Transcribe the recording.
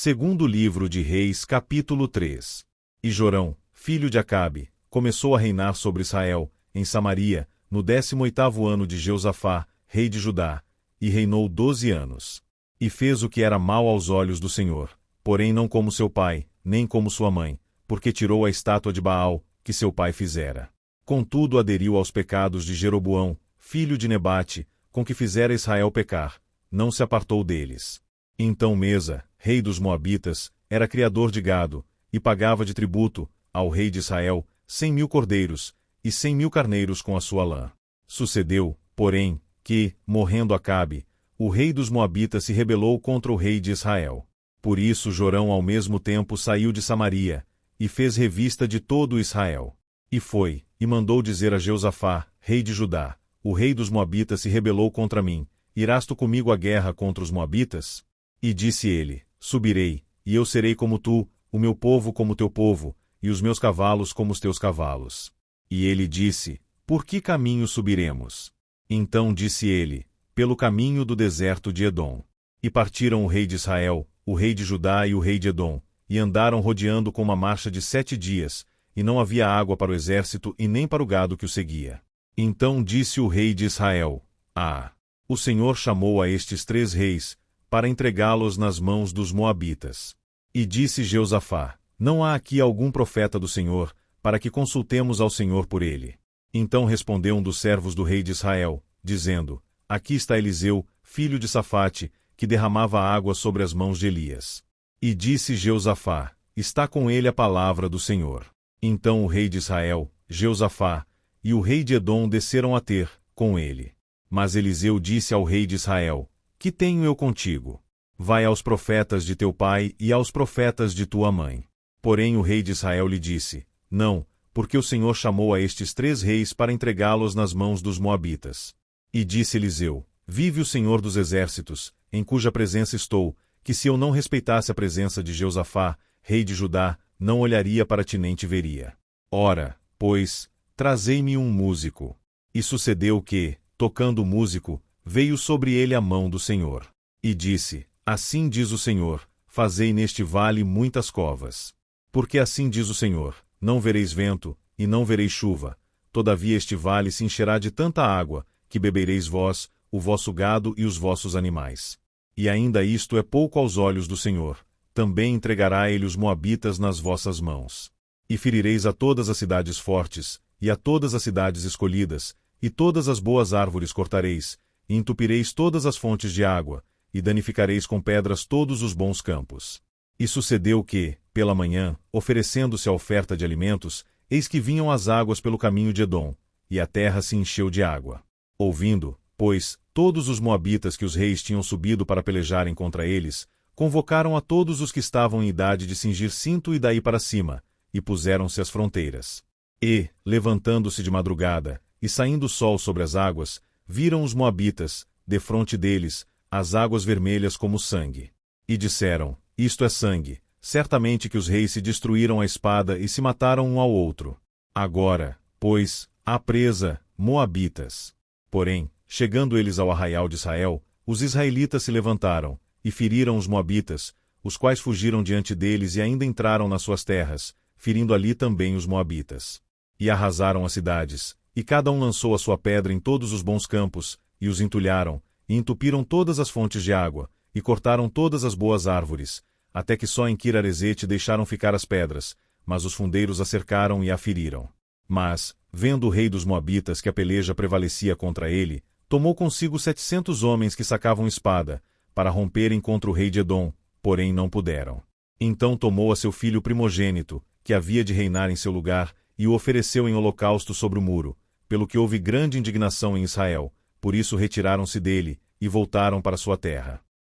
Segundo livro de Reis, capítulo 3. E Jorão, filho de Acabe, começou a reinar sobre Israel, em Samaria, no 18º ano de Jeosafá, rei de Judá, e reinou 12 anos. E fez o que era mal aos olhos do Senhor, porém não como seu pai, nem como sua mãe, porque tirou a estátua de Baal, que seu pai fizera. Contudo aderiu aos pecados de Jeroboão, filho de Nebate, com que fizera Israel pecar, não se apartou deles. Então Mesa, rei dos Moabitas, era criador de gado, e pagava de tributo, ao rei de Israel, 100.000 cordeiros, e 100.000 carneiros com a sua lã. Sucedeu, porém, que, morrendo Acabe, o rei dos Moabitas se rebelou contra o rei de Israel. Por isso Jorão ao mesmo tempo saiu de Samaria, e fez revista de todo Israel. E foi, e mandou dizer a Jeosafá, rei de Judá: o rei dos Moabitas se rebelou contra mim, irás tu comigo à guerra contra os Moabitas? E disse ele: subirei, e eu serei como tu, o meu povo como teu povo, e os meus cavalos como os teus cavalos. E ele disse: por que caminho subiremos? Então disse ele: pelo caminho do deserto de Edom. E partiram o rei de Israel, o rei de Judá e o rei de Edom, e andaram rodeando com uma marcha de 7 dias, e não havia água para o exército e nem para o gado que o seguia. Então disse o rei de Israel: o Senhor chamou a estes 3 reis, para entregá-los nas mãos dos Moabitas. E disse Jeosafá: não há aqui algum profeta do Senhor, para que consultemos ao Senhor por ele. Então respondeu um dos servos do rei de Israel, dizendo: aqui está Eliseu, filho de Safate, que derramava água sobre as mãos de Elias. E disse Jeosafá: está com ele a palavra do Senhor. Então o rei de Israel, Jeosafá, e o rei de Edom desceram a ter, com ele. Mas Eliseu disse ao rei de Israel: que tenho eu contigo? Vai aos profetas de teu pai e aos profetas de tua mãe. Porém o rei de Israel lhe disse: não, porque o Senhor chamou a estes 3 reis para entregá-los nas mãos dos Moabitas. E disse Eliseu: vive o Senhor dos exércitos, em cuja presença estou, que se eu não respeitasse a presença de Jeosafá, rei de Judá, não olharia para ti nem te veria. Ora, pois, trazei-me um músico. E sucedeu que, tocando o músico, veio sobre ele a mão do Senhor. E disse: assim diz o Senhor: fazei neste vale muitas covas. Porque assim diz o Senhor: não vereis vento, e não vereis chuva, todavia este vale se encherá de tanta água, que bebereis vós, o vosso gado e os vossos animais. E ainda isto é pouco aos olhos do Senhor, também entregará ele os Moabitas nas vossas mãos. E ferireis a todas as cidades fortes, e a todas as cidades escolhidas, e todas as boas árvores cortareis, e entupireis todas as fontes de água, e danificareis com pedras todos os bons campos. E sucedeu que, pela manhã, oferecendo-se a oferta de alimentos, eis que vinham as águas pelo caminho de Edom, e a terra se encheu de água. Ouvindo, pois, todos os moabitas que os reis tinham subido para pelejarem contra eles, convocaram a todos os que estavam em idade de cingir cinto e daí para cima, e puseram-se às fronteiras. E, levantando-se de madrugada, e saindo o sol sobre as águas, viram os moabitas, defronte deles, as águas vermelhas como sangue. E disseram: isto é sangue, certamente que os reis se destruíram à espada e se mataram um ao outro. Agora, pois, à presa, moabitas. Porém, chegando eles ao arraial de Israel, os israelitas se levantaram, e feriram os moabitas, os quais fugiram diante deles e ainda entraram nas suas terras, ferindo ali também os moabitas. E arrasaram as cidades, e cada um lançou a sua pedra em todos os bons campos, e os entulharam, e entupiram todas as fontes de água, e cortaram todas as boas árvores, até que só em Kir-Aresete deixaram ficar as pedras, mas os fundeiros a cercaram e a feriram. Mas, vendo o rei dos Moabitas que a peleja prevalecia contra ele, tomou consigo 700 homens que sacavam espada, para romperem contra o rei de Edom, porém não puderam. Então tomou a seu filho primogênito, que havia de reinar em seu lugar, e o ofereceu em holocausto sobre o muro, pelo que houve grande indignação em Israel, por isso retiraram-se dele, e voltaram para sua terra.